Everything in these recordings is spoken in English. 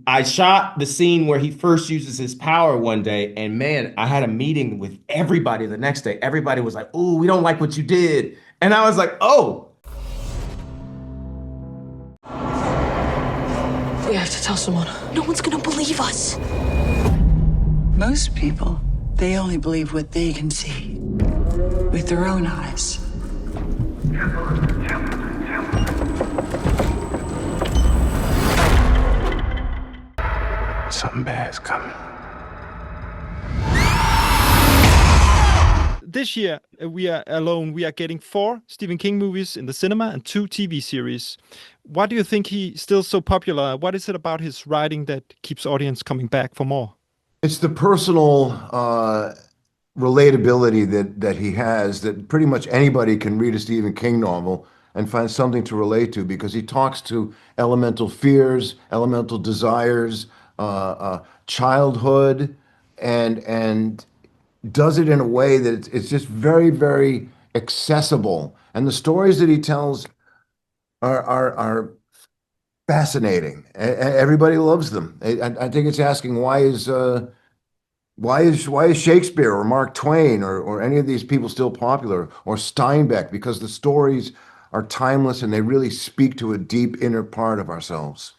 I shot the scene where he first uses his power one day, and man, I had a meeting with everybody the next day. Everybody was like, "Oh, we don't like what you did," and I was like, "Oh, We have to tell someone. No one's gonna believe us. Most people, they only believe what they can see with their own eyes. Something bad's coming. This year, we are alone. We are getting 4 Stephen King movies in the cinema and 2 TV series. Why do you think he's still so popular? What is it about his writing that keeps audience coming back for more? It's the personal relatability that he has, that pretty much anybody can read a Stephen King novel and find something to relate to, because he talks to elemental fears, elemental desires, childhood, and does it in a way that it's just very, very accessible. And the stories that he tells are fascinating. Everybody loves them. I think it's asking, why is Shakespeare or Mark Twain or any of these people still popular, or Steinbeck? Because the stories are timeless and they really speak to a deep inner part of ourselves.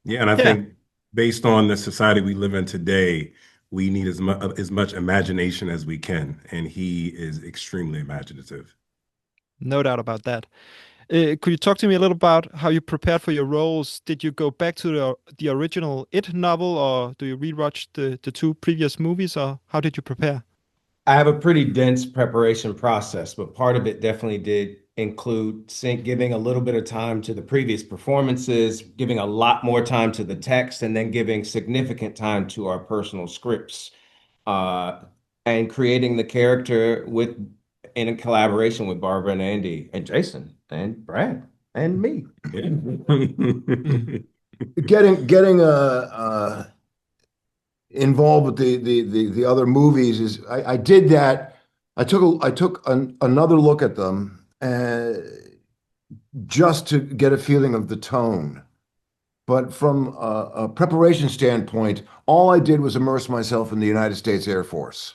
Yeah, and I Yeah, think based on the society we live in today, we need as much imagination as we can, and he is extremely imaginative. no doubt about that. Could you talk to me a little about how you prepared for your roles? Did you go back to the original It novel, or do you rewatch the 2 previous movies, or how did you prepare? I have a pretty dense preparation process, but part of it definitely did include giving a little bit of time to the previous performances, giving a lot more time to the text, and then giving significant time to our personal scripts, uh, and creating the character in collaboration with Barbara and Andy and Jason and Brad and me. Getting involved with the other movies is, I did that. I took another look at them, just to get a feeling of the tone. But from a preparation standpoint, all I did was immerse myself in the United States Air Force.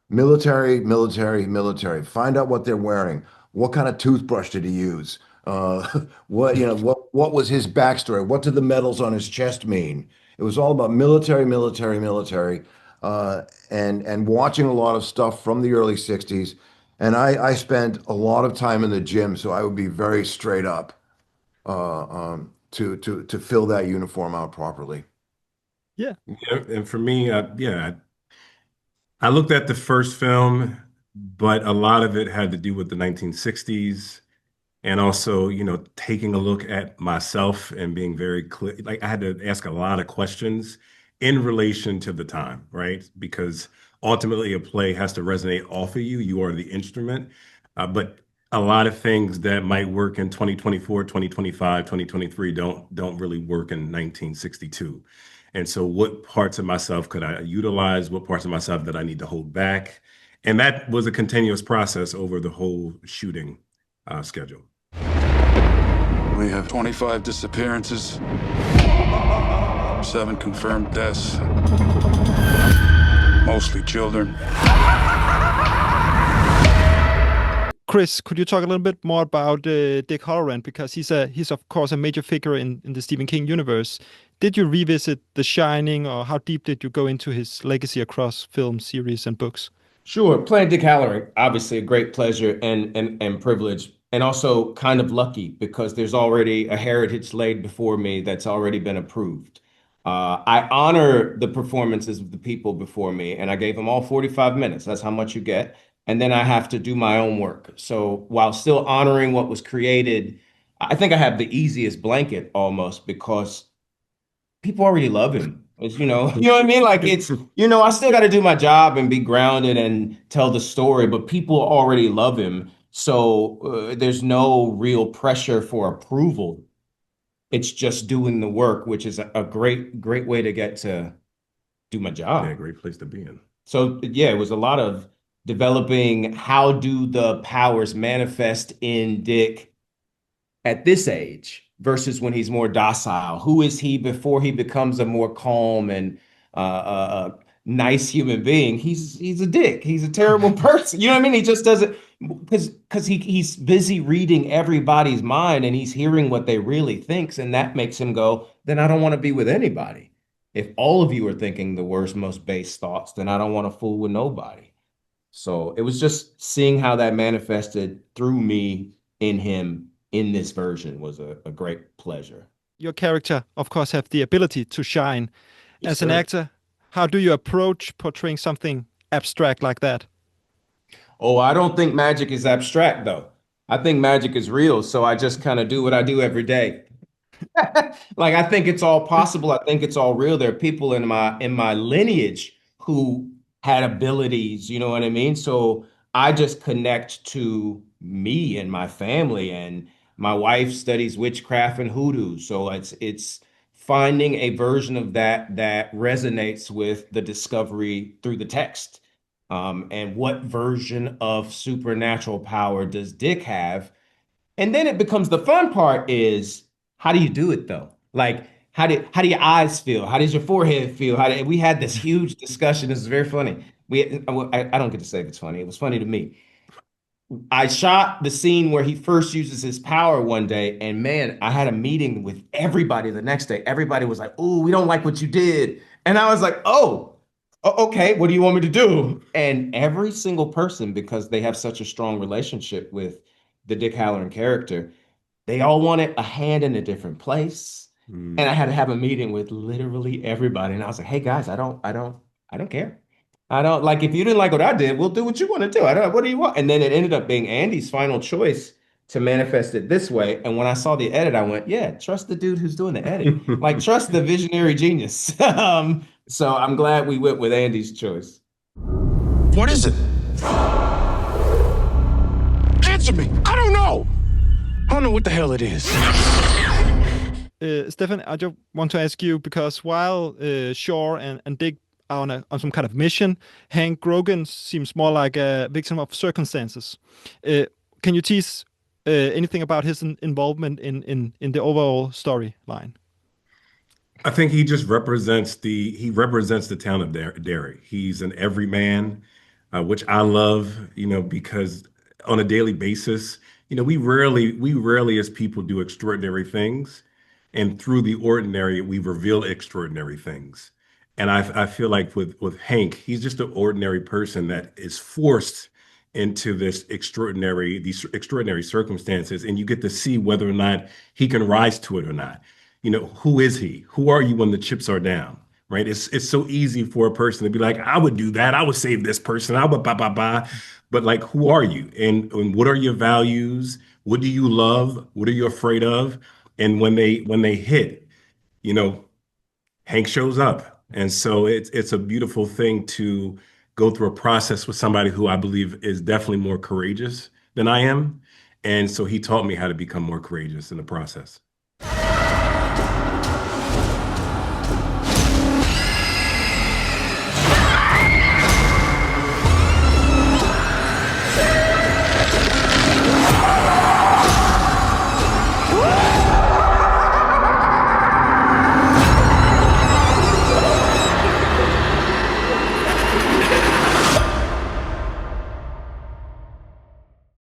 Military, military, military. Find out what they're wearing. What kind of toothbrush did he use? What was his backstory? What did the medals on his chest mean? It was all about military, military, military, and watching a lot of stuff from the early '60s. And I spent a lot of time in the gym, so I would be very straight up, to fill that uniform out properly. Yeah, Yeah, and for me, yeah, I looked at the first film, but a lot of it had to do with the 1960s, and also, taking a look at myself and being very clear. Like, I had to ask a lot of questions in relation to the time, right? Because ultimately a play has to resonate off of you. You are the instrument. But a lot of things that might work in 2024, 2025, 2023 don't really work in 1962. And so what parts of myself could I utilize? What parts of myself that I need to hold back? And that was a continuous process over the whole shooting schedule. We have 25 disappearances, 7 confirmed deaths, mostly children. Chris, could you talk a little bit more about Dick Hallorann, because he's of course a major figure in the Stephen King universe. Did you revisit The Shining, or how deep did you go into his legacy across film, series, and books? Sure, playing Dick Hallorann, obviously a great pleasure and privilege, and also kind of lucky because there's already a heritage laid before me that's already been approved. I honor the performances of the people before me, and I gave them all 45 minutes. That's how much you get. And then I have to do my own work. So while still honoring what was created, I think I have the easiest blanket almost because people already love him. It's, you know what I mean? Like I still got to do my job and be grounded and tell the story, but people already love him. So there's no real pressure for approval. It's just doing the work, which is a great, great way to get to do my Yeah, job. great place to be in. So yeah, it was a lot of developing how do the powers manifest in Dick at this age versus when he's more docile? Who is he before he becomes a more calm and nice human being? He's a dick. He's a terrible person. You know what I mean? He just doesn't because he's busy reading everybody's mind and he's hearing what they really thinks, and that makes him go, then I don't want to be with anybody. If all of you are thinking the worst, most base thoughts, then I don't want to fool with nobody. So it was just seeing how that manifested through me in him in this version was a great pleasure. Your character, of course, have the ability to shine. Yes, As an sir. actor, how do you approach portraying something abstract like that? Oh, I don't think magic is abstract though. I think magic is real. So I just kind of do what I do every day. Like I think it's all possible. I think it's all real. There are people in my lineage who had abilities, you know what I mean? So I just connect to me and my family, and my wife studies witchcraft and hoodoo. So it's finding a version of that that resonates with the discovery through the text. And what version of supernatural power does Dick have? And then it becomes the fun part is how do you do it though? Like how do your eyes feel? How does your forehead feel? We had this huge discussion. This is very funny. I don't get to say if it's funny. It was funny to me. I shot the scene where he first uses his power one day, and man, I had a meeting with everybody the next day. Everybody was like, "Oh, we don't like what you did," and I was like, "Oh, okay. What do you want me to do?" And every single person, because they have such a strong relationship with the Dick Hallorann character, they all wanted a hand in a different place. And Mm. I had to have a meeting with literally everybody. And I was like, hey guys, I don't care. I don't like if you didn't like what I did, we'll do what you want to do. I don't, what do you want? And then it ended up being Andy's final choice to manifest it this way. And when I saw the edit, I went, yeah, trust the dude who's doing the edit. Like trust the visionary genius. So I'm glad we went with Andy's choice. What is it? Answer me. I don't know. I don't know what the hell it is. Stefan, I just want to ask you because while Shaw and Dick are on some kind of mission, Hank Grogan seems more like a victim of circumstances. Can you tease anything about his involvement in the overall storyline? I think he represents the town of Derry. He's an everyman, which I love, because on a daily basis, we rarely as people do extraordinary things, and through the ordinary, we reveal extraordinary things. And I feel like with Hank, he's just an ordinary person that is forced into these extraordinary circumstances, and you get to see whether or not he can rise to it or not. Who is he? Who are you when the chips are down? Right? It's so easy for a person to be like, I would do that. I would save this person. I would blah blah blah. But like, who are you? And what are your values? What do you love? What are you afraid of? And when they hit, you know, Hank shows up. And so it's a beautiful thing to go through a process with somebody who I believe is definitely more courageous than I am. And so he taught me how to become more courageous in the process.